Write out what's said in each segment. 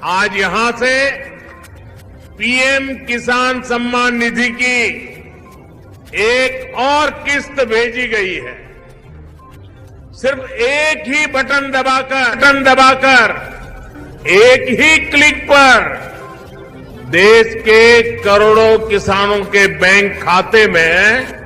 आज यहां से पीएम किसान सम्मान निधि की एक और किस्त भेजी गई है। सिर्फ एक ही बटन दबाकर एक ही क्लिक पर देश के करोड़ों किसानों के बैंक खाते में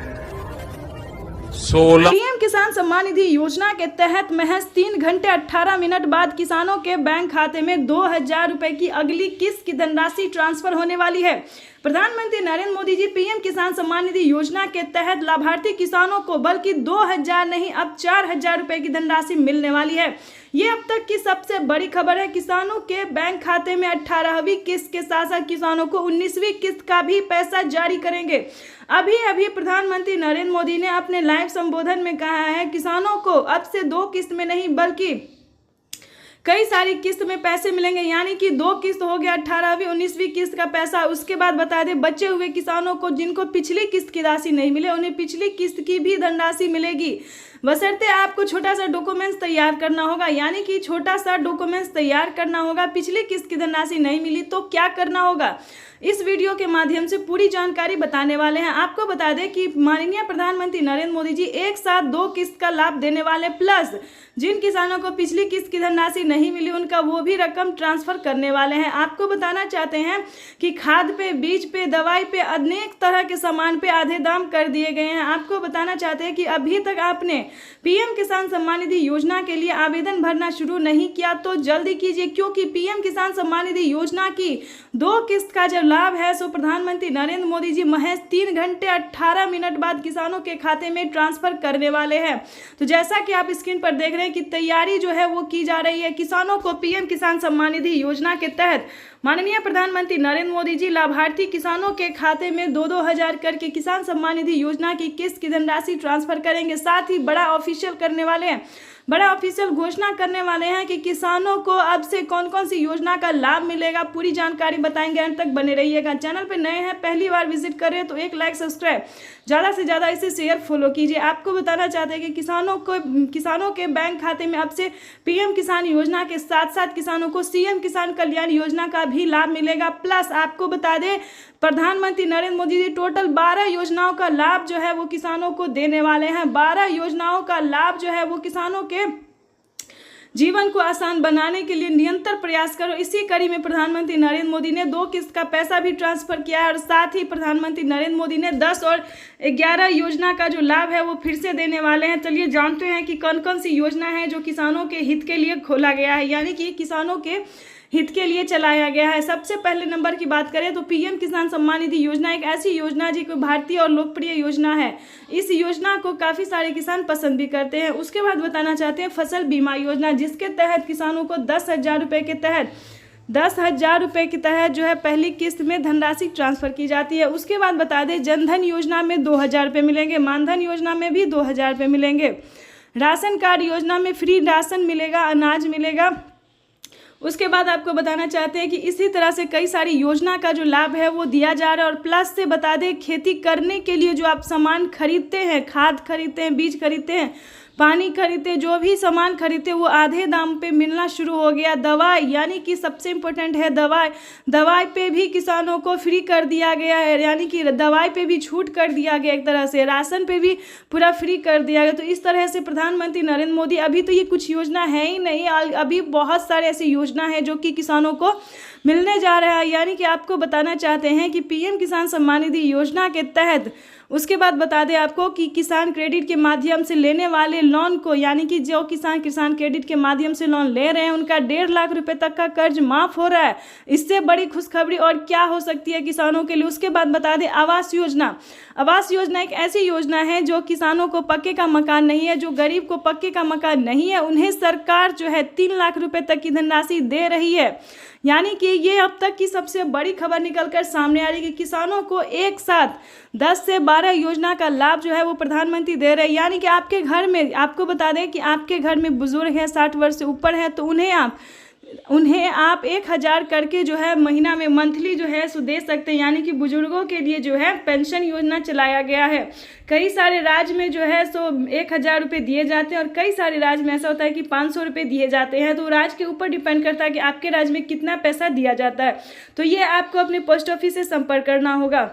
16 पीएम किसान सम्मान निधि योजना के तहत महज 3 घंटे 18 मिनट बाद किसानों के बैंक खाते में 2,000 रुपए की अगली किस्त की धनराशि ट्रांसफर होने वाली है। प्रधानमंत्री नरेंद्र मोदी जी पीएम किसान सम्मान निधि योजना के तहत लाभार्थी किसानों को बल्कि 2,000 नहीं अब 4,000 रुपए की धनराशि मिलने वाली है। ये अब तक की सबसे बड़ी खबर है। किसानों के बैंक खाते में 18वीं किस्त के साथ साथ किसानों को 19वीं किस्त का भी पैसा जारी करेंगे। अभी प्रधानमंत्री नरेंद्र मोदी ने अपने लाइव संबोधन में कहा है किसानों को अब से 2 किस्त में नहीं बल्कि कई सारी किस्त में पैसे मिलेंगे, यानी कि 2 किस्त हो गया 18वीं 19वीं किस्त का पैसा। उसके बाद बता दें बचे हुए किसानों को जिनको पिछली किस्त की राशि नहीं मिले उन्हें पिछली किस्त की भी धनराशि मिलेगी, बशर्ते आपको छोटा सा डॉक्यूमेंट्स तैयार करना होगा। यानी कि छोटा सा डॉक्यूमेंट्स तैयार करना होगा। पिछली किस्त की धनराशि नहीं मिली तो क्या करना होगा, इस वीडियो के माध्यम से पूरी जानकारी बताने वाले हैं। आपको बता दें कि माननीय प्रधानमंत्री नरेंद्र मोदी जी एक साथ 2 किस्त का लाभ देने वाले, प्लस जिन किसानों को पिछली किस्त की धनराशि नहीं मिली उनका वो भी रकम ट्रांसफर करने वाले हैं। आपको बताना चाहते हैं कि खाद पे, बीज पे, दवाई पे, अनेक तरह के सामान पे आधे दाम कर दिए गए हैं। आपको बताना चाहते हैं कि अभी तक आपने पीएम किसान सम्मान निधि योजना के लिए आवेदन भरना शुरू नहीं किया तो जल्दी कीजिए, क्योंकि पीएम किसान सम्मान निधि योजना की 2 किस्त का जब लाभ है सो प्रधानमंत्री नरेंद्र मोदी जी महज 3 घंटे 18 मिनट बाद किसानों के खाते में ट्रांसफर करने वाले हैं। तो जैसा कि आप स्क्रीन पर देख रहे हैं कि तैयारी जो है वो की जा रही है। किसानों को पीएम किसान सम्मान निधि योजना के तहत माननीय प्रधानमंत्री नरेंद्र मोदी जी लाभार्थी किसानों के खाते में 2-2 हजार करके किसान सम्मान निधि योजना की किस्त की धनराशि ट्रांसफर करेंगे। साथ ही बड़ा ऑफिशियल करने वाले हैं, बड़ा ऑफिशियल घोषणा करने वाले हैं कि किसानों को अब से कौन कौन सी योजना का लाभ मिलेगा। पूरी जानकारी बताएंगे, अंत तक बने रहिएगा। चैनल पर नए हैं, पहली बार विजिट कर रहे हैं तो एक लाइक सब्सक्राइब ज़्यादा से ज़्यादा इसे शेयर फॉलो कीजिए। आपको बताना चाहते हैं कि किसानों के बैंक खाते में अब से पीएम किसान योजना के साथ साथ किसानों को सीएम किसान कल्याण योजना का भी लाभ मिलेगा। प्लस आपको बता दें प्रधानमंत्री नरेंद्र मोदी जी टोटल 12 योजनाओं का लाभ जो है वो किसानों को देने वाले हैं। 12 योजनाओं का लाभ जो है वो किसानों के जीवन को आसान बनाने के लिए निरंतर प्रयास करो। इसी कड़ी में प्रधानमंत्री नरेंद्र मोदी ने 2 किस्त का पैसा भी ट्रांसफर किया है और साथ ही प्रधानमंत्री नरेंद्र मोदी ने 10 और 11 योजना का जो लाभ है वो फिर से देने वाले हैं। चलिए जानते हैं कि कौन कौन सी योजना है जो किसानों के हित के लिए खोला गया है, यानी कि किसानों के हित के लिए चलाया गया है। सबसे पहले नंबर की बात करें तो पीएम किसान सम्मान निधि योजना एक ऐसी योजना है जो भारतीय और लोकप्रिय योजना है। इस योजना को काफ़ी सारे किसान पसंद भी करते हैं। उसके बाद बताना चाहते हैं फसल बीमा योजना, जिसके तहत किसानों को 10,000 रुपये के तहत 10,000 रुपये के तहत जो है पहली किस्त में धनराशि ट्रांसफर की जाती है। उसके बाद बता दें जनधन योजना में 2,000 रुपये मिलेंगे, मानधन योजना में भी 2,000 रुपये मिलेंगे, राशन कार्ड योजना में फ्री राशन मिलेगा, अनाज मिलेगा। उसके बाद आपको बताना चाहते हैं कि इसी तरह से कई सारी योजना का जो लाभ है वो दिया जा रहा है। और प्लस से बता दें खेती करने के लिए जो आप सामान खरीदते हैं, खाद खरीदते हैं, बीज खरीदते हैं, पानी खरीदते, जो भी सामान खरीदते वो आधे दाम पे मिलना शुरू हो गया। दवाई, यानी कि सबसे इम्पोर्टेंट है दवाई पे भी किसानों को फ्री कर दिया गया है, यानी कि दवाई पे भी छूट कर दिया गया एक तरह से, राशन पे भी पूरा फ्री कर दिया गया। तो इस तरह से प्रधानमंत्री नरेंद्र मोदी, अभी तो ये कुछ योजना है ही नहीं, अभी बहुत सारे ऐसी योजना है जो कि किसानों को मिलने जा रहा है। यानी कि आपको बताना चाहते हैं कि पीएम किसान सम्मान निधि योजना के तहत उसके बाद बता दें आपको कि किसान क्रेडिट के माध्यम से लेने वाले लोन को, यानी कि जो किसान क्रेडिट के माध्यम से लोन ले रहे हैं उनका 1.5 लाख रुपए तक का कर्ज माफ हो रहा है। इससे बड़ी खुशखबरी और क्या हो सकती है किसानों के लिए। उसके बाद बता दें आवास योजना एक ऐसी योजना है जो किसानों को पक्के का मकान नहीं है, जो गरीब को पक्के का मकान नहीं है, उन्हें सरकार जो है 3 लाख रुपए तक की धनराशि दे रही है। यानी कि ये अब तक की सबसे बड़ी खबर निकलकर सामने आ रही है कि किसानों को एक साथ 10 से 12 योजना का लाभ जो है वो प्रधानमंत्री दे रहे हैं। यानी कि आपके घर में, आपको बता दें कि आपके घर में बुजुर्ग हैं, 60 वर्ष से ऊपर है, तो उन्हें आप उन्हें आप 1000 करके जो है महीना में मंथली जो है सो दे सकते हैं। यानी कि बुजुर्गों के लिए जो है पेंशन योजना चलाया गया है। कई सारे राज्य में जो है सो 1000 रुपये दिए जाते हैं और कई सारे राज्य में ऐसा होता है कि 500 रुपये दिए जाते हैं। तो राज्य के ऊपर डिपेंड करता है कि आपके राज्य में कितना पैसा दिया जाता है। तो ये आपको अपने पोस्ट ऑफिस से संपर्क करना होगा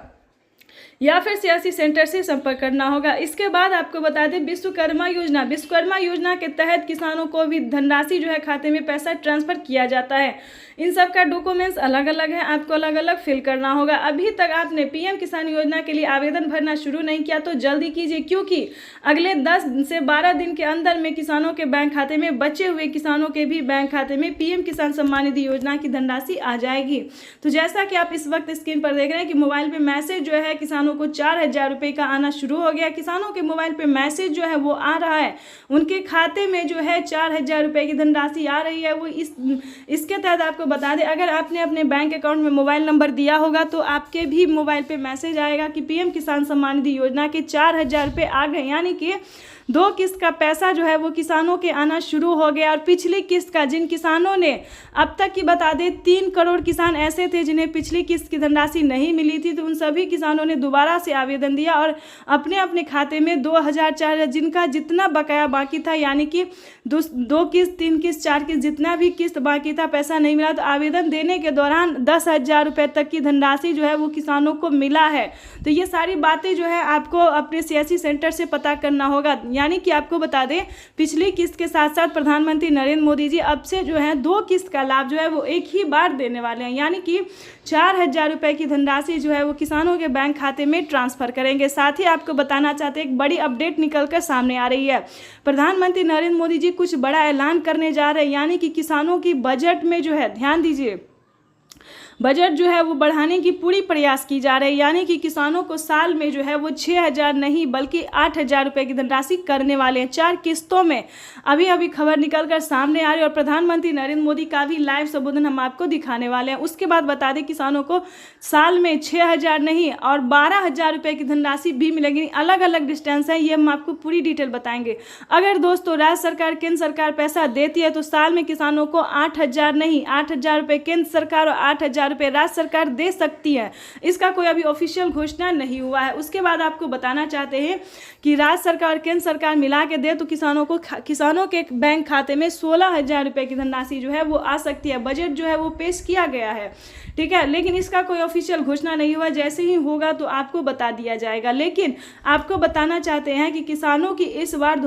या फिर सीएससी सेंटर से संपर्क करना होगा। इसके बाद आपको बता दें विश्वकर्मा योजना के तहत किसानों को भी धनराशि जो है खाते में पैसा ट्रांसफर किया जाता है। इन सब का डॉक्यूमेंट्स अलग अलग है, आपको अलग अलग फिल करना होगा। अभी तक आपने पीएम किसान योजना के लिए आवेदन भरना शुरू नहीं किया तो जल्दी कीजिए, क्योंकि अगले 10 से 12 दिन के अंदर में किसानों के बैंक खाते में, बचे हुए किसानों के भी बैंक खाते में पीएम किसान सम्मान निधि योजना की धनराशि आ जाएगी। तो जैसा कि आप इस वक्त स्क्रीन पर देख रहे हैं कि मोबाइल पे मैसेज जो है किसानों को 4000 रुपये का आना शुरू हो गया। किसानों के मोबाइल पे मैसेज जो है वो आ रहा है, उनके खाते में जो है 4000 रुपये की धनराशि आ रही है। वो इसके तहत आपको बता दें, अगर आपने अपने बैंक अकाउंट में मोबाइल नंबर दिया होगा तो आपके भी मोबाइल पे मैसेज आएगा कि पीएम किसान सम्मान निधि योजना के 4000 रुपये आ गए। यानी कि 2 किस्त का पैसा जो है वो किसानों के आना शुरू हो गया। और पिछली किस्त का, जिन किसानों ने अब तक की बता दें 3 करोड़ किसान ऐसे थे जिन्हें पिछली किस्त की धनराशि नहीं मिली थी, तो उन सभी किसानों ने दोबारा से आवेदन दिया और अपने अपने खाते में 2000, 4000 जिनका जितना बकाया बाकी था, यानी कि 2 किस्त, 3 किस्त, 4 किस्त जितना भी किस्त बाकी था, पैसा नहीं मिला, तो आवेदन देने के दौरान 10,000 रुपये तक की धनराशि जो है वो किसानों को मिला है। तो ये सारी बातें जो है आपको अपने सीएससी सेंटर से पता करना होगा। यानी कि आपको बता दें पिछली किस्त के साथ साथ प्रधानमंत्री नरेंद्र मोदी जी अब से जो है 2 किस्त का लाभ जो है वो एक ही बार देने वाले हैं। यानी कि 4000 रुपये की धनराशि जो है वो किसानों के बैंक खाते में ट्रांसफर करेंगे। साथ ही आपको बताना चाहते हैं एक बड़ी अपडेट निकलकर सामने आ रही है। प्रधानमंत्री नरेंद्र मोदी जी कुछ बड़ा ऐलान करने जा रहे हैं। यानी कि किसानों की बजट में जो है, ध्यान दीजिए, बजट जो है वो बढ़ाने की पूरी प्रयास की जा रही है। यानी कि किसानों को साल में जो है वो 6000 नहीं बल्कि 8000 रुपये की धनराशि करने वाले हैं 4 किस्तों में। अभी अभी खबर निकलकर सामने आ रही है और प्रधानमंत्री नरेंद्र मोदी का भी लाइव संबोधन हम आपको दिखाने वाले हैं। उसके बाद बता दें किसानों को साल में 6000 नहीं और 12000 रुपये की धनराशि भी मिलेगी। अलग अलग डिस्टेंस है, ये हम आपको पूरी डिटेल बताएंगे। अगर दोस्तों राज्य सरकार, केंद्र सरकार पैसा देती है तो साल में किसानों को 8000 नहीं 8000 रुपये केंद्र सरकार और 8000 रुपये राज्य सरकार दे सकती है। इसका कोई अभी ऑफिशियल घोषणा नहीं हुआ है। उसके बाद आपको बताना चाहते हैं कि राज्य सरकार और केंद्र सरकार मिला के दे तो किसानों के बैंक खाते में 16000 रुपये की धनराशि जो है वो आ सकती है। बजट जो है वो पेश किया गया है, ठीक है, लेकिन इसका कोई ऑफिशियल घोषणा नहीं हुआ। जैसे ही होगा तो आपको बता दिया जाएगा। लेकिन आपको बताना चाहते हैं कि किसानों की इस बार